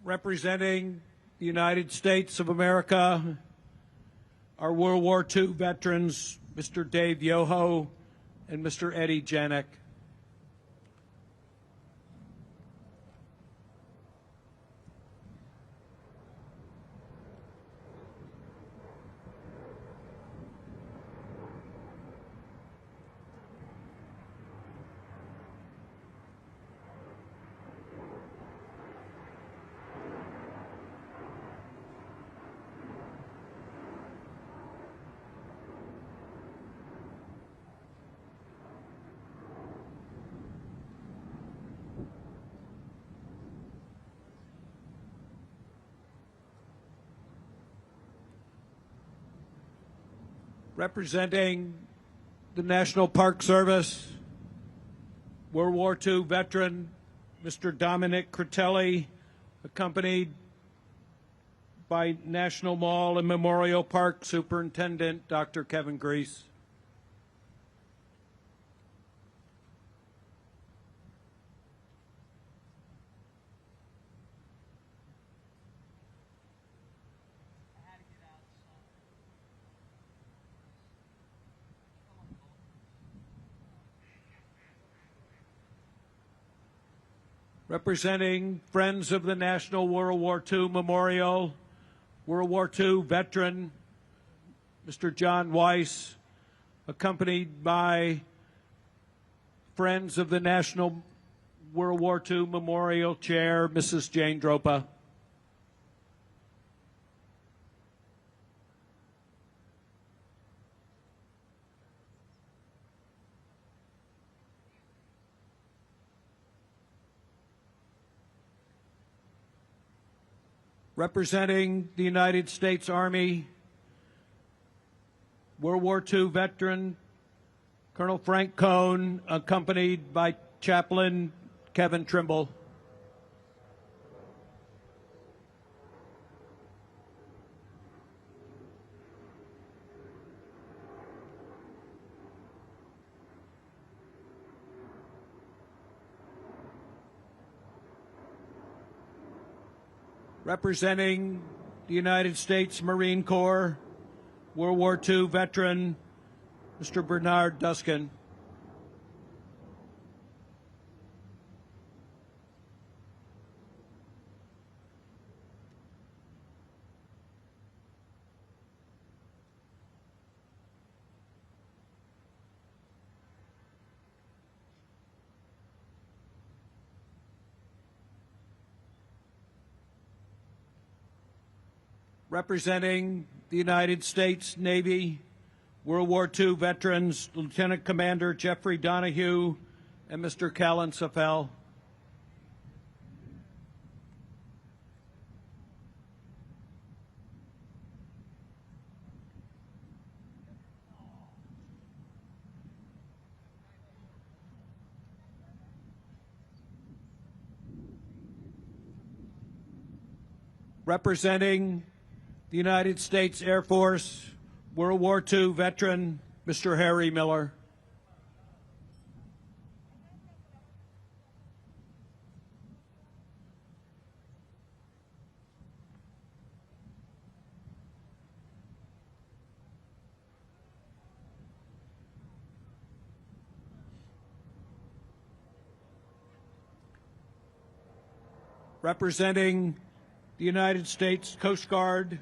A: Representing the United States of America, our World War II veterans, Mr. Dave Yoho and Mr. Eddie Janik. Representing the National Park Service, World War II veteran, Mr. Dominic Critelli, accompanied by National Mall and Memorial Park Superintendent, Dr. Kevin Grease. Representing Friends of the National World War II Memorial, World War II veteran, Mr. John Weiss, accompanied by Friends of the National World War II Memorial Chair, Mrs. Jane Dropa. Representing the United States Army, World War II veteran, Colonel Frank Cohn, accompanied by Chaplain Kevin Trimble. Representing the United States Marine Corps, World War II veteran, Mr. Bernard Duskin. Representing the United States Navy, World War II veterans, Lieutenant Commander Jeffrey Donahue and Mr. Callan Safel. Representing the United States Air Force, World War II veteran, Mr. Harry Miller. Representing the United States Coast Guard,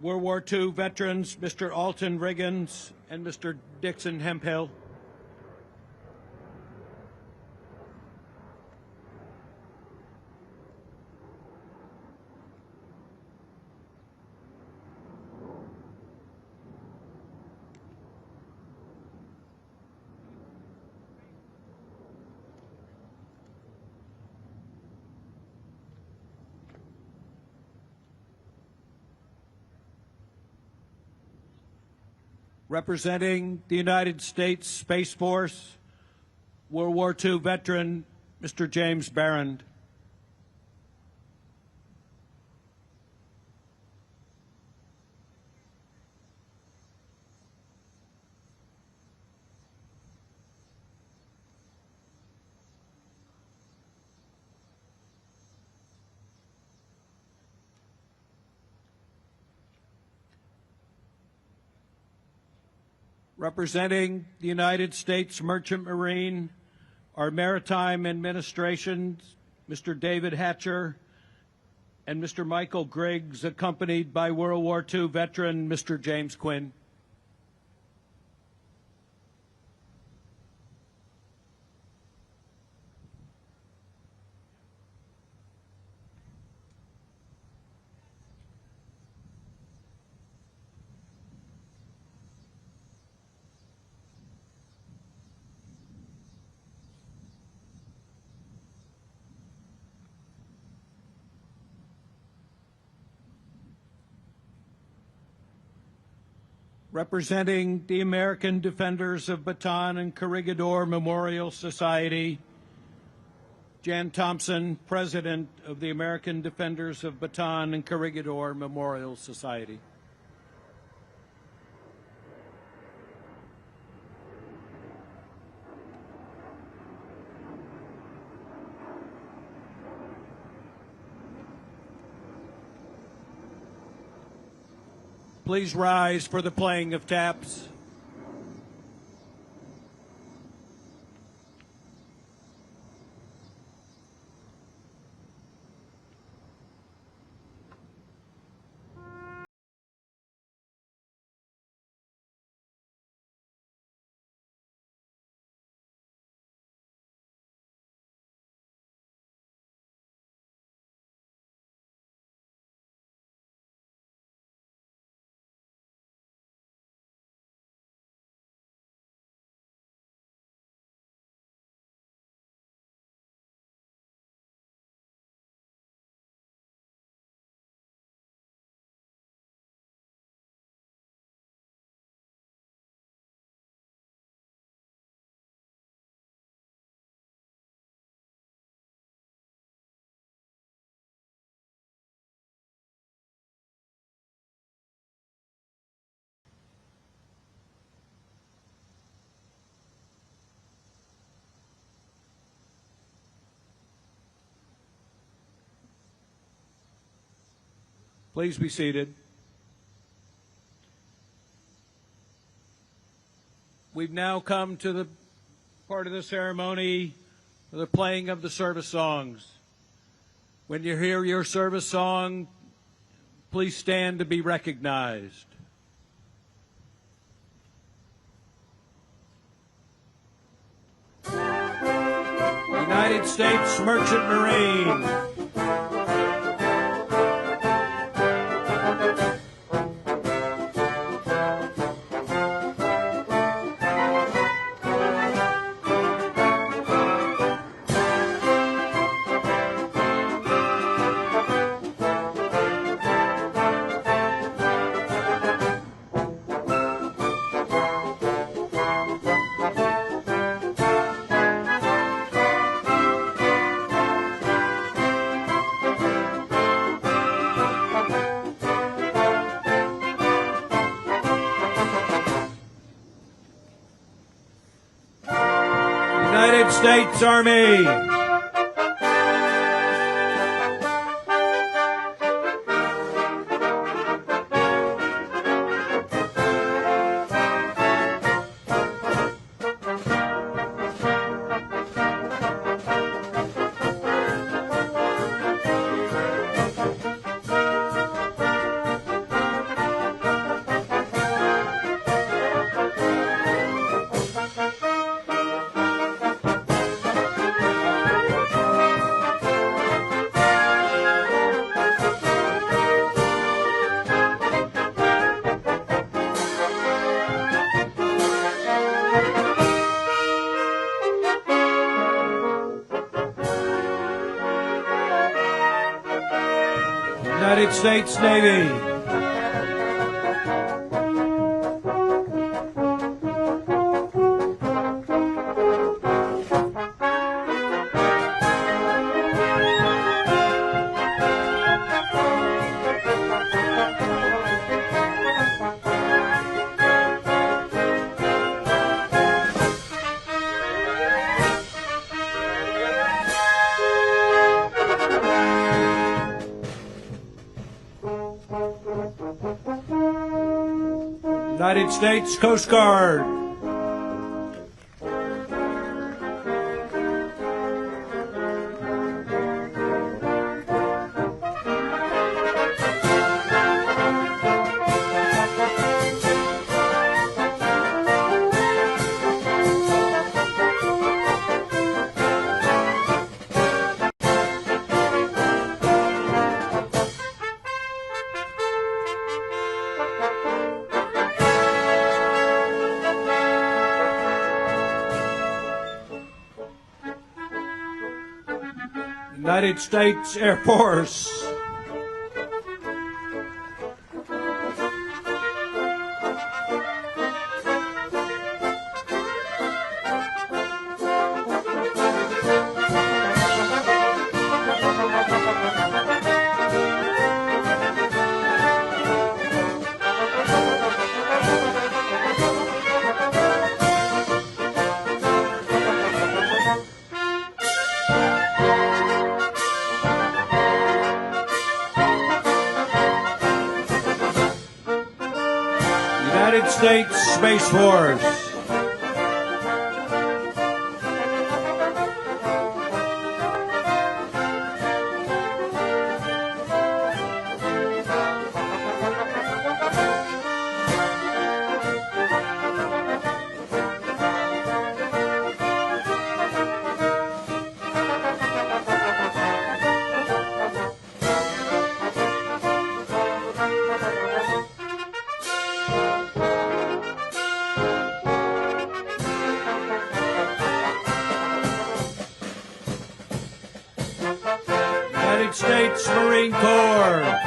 A: World War II veterans, Mr. Alton Riggins and Mr. Dixon Hemphill. Representing the United States Space Force, World War II veteran, Mr. James Barron. representing the United States Merchant Marine, our Maritime Administration, Mr. David Hatcher, and Mr. Michael Griggs, accompanied by World War II veteran Mr. James Quinn. Representing the American Defenders of Bataan and Corregidor Memorial Society, Jan Thompson, President of the American Defenders of Bataan and Corregidor Memorial Society. Please rise for the playing of taps. Please be seated. We've now come to the part of the ceremony of the playing of the service songs. When you hear your service song, please stand to be recognized. United States Merchant Marine. United States Army. United States Navy. United States Coast Guard. United States Air Force. United States Space Force. United States Marine Corps.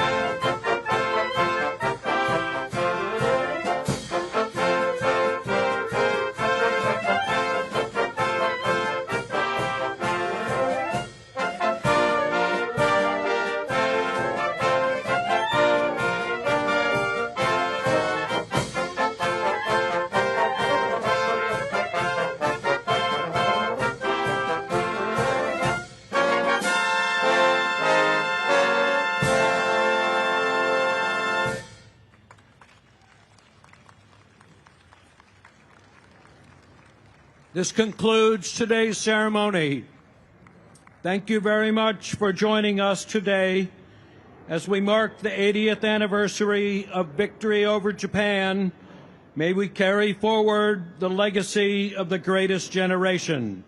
A: This concludes today's ceremony. Thank you very much for joining us today as we mark the 80th anniversary of victory over Japan. May we carry forward the legacy of the greatest generation,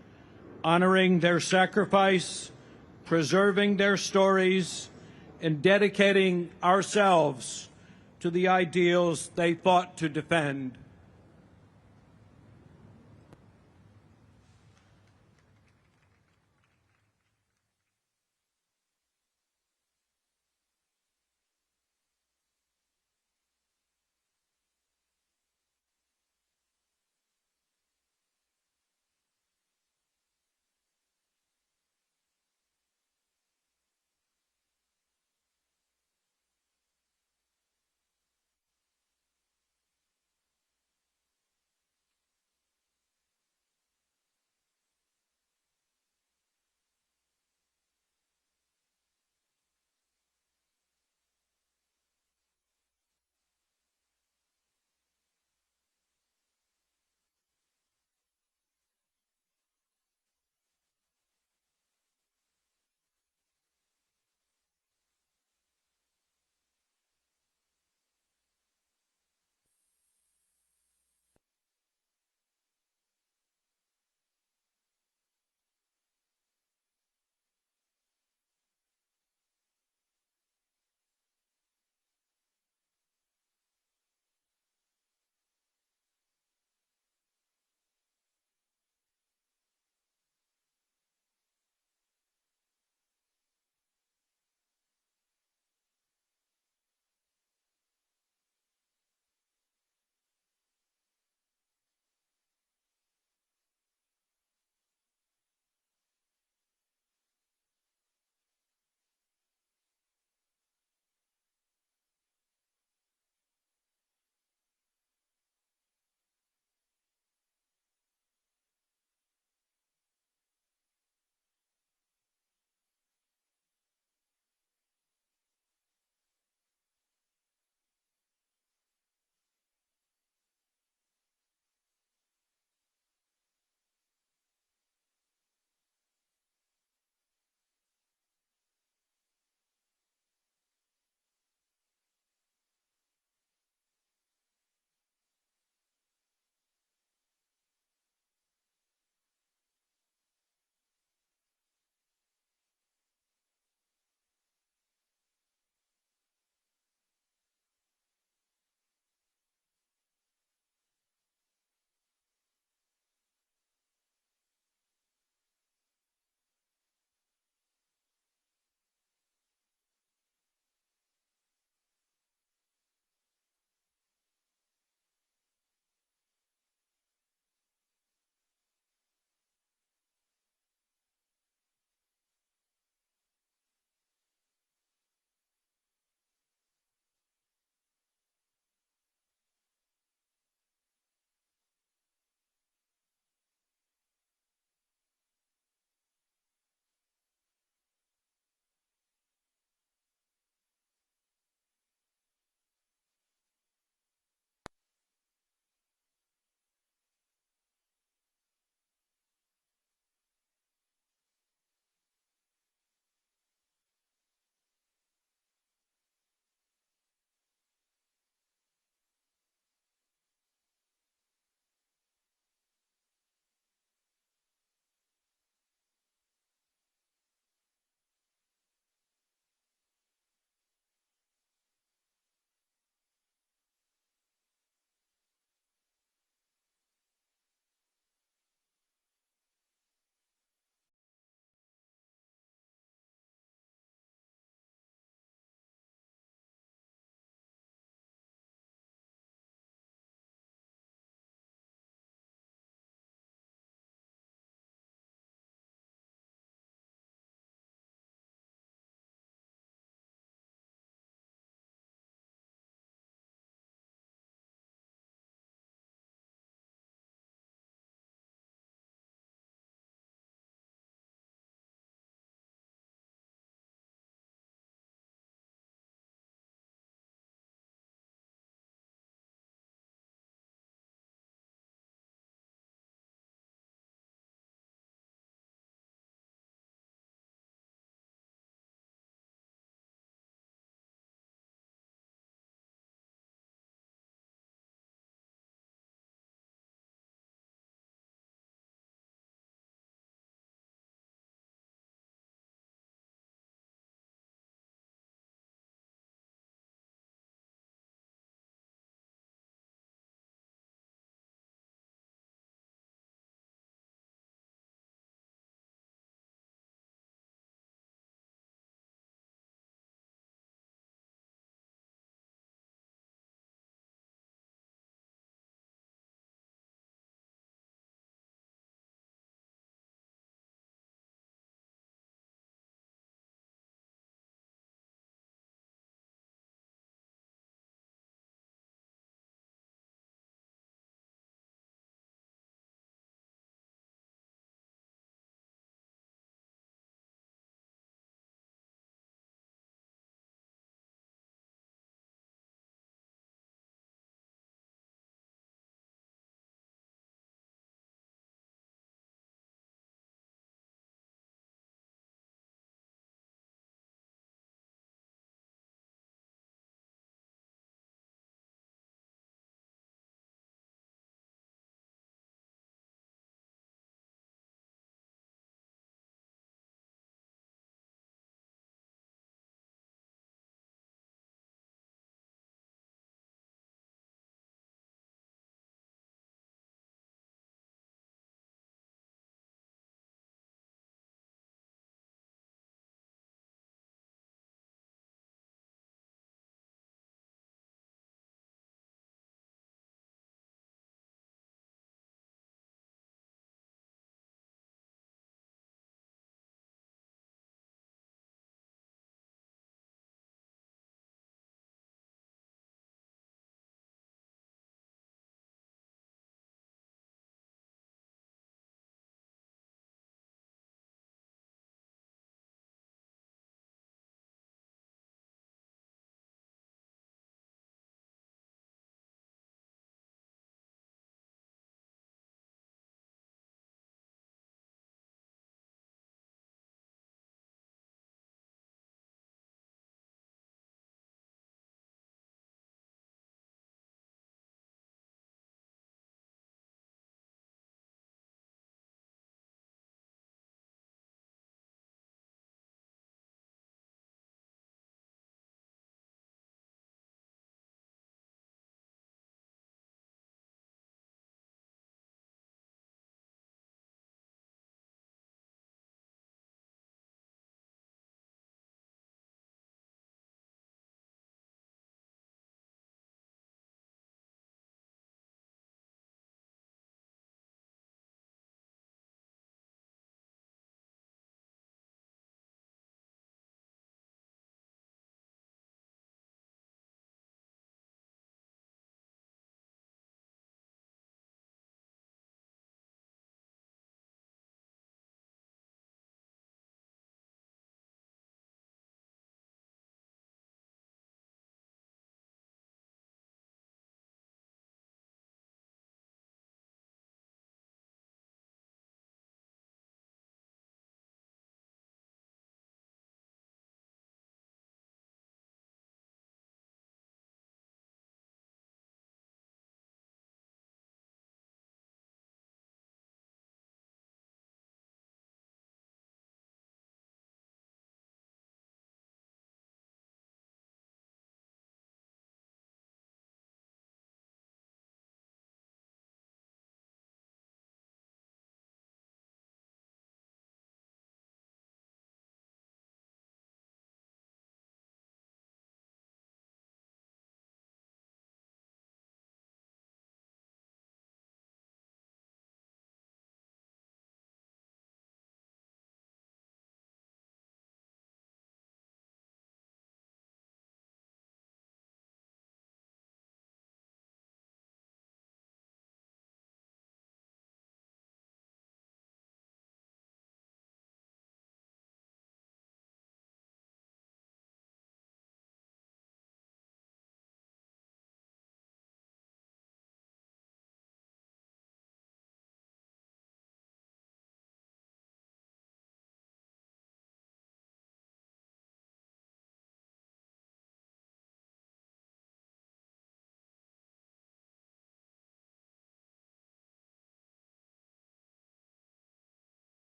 A: honoring their sacrifice, preserving their stories, and dedicating ourselves to the ideals they fought to defend.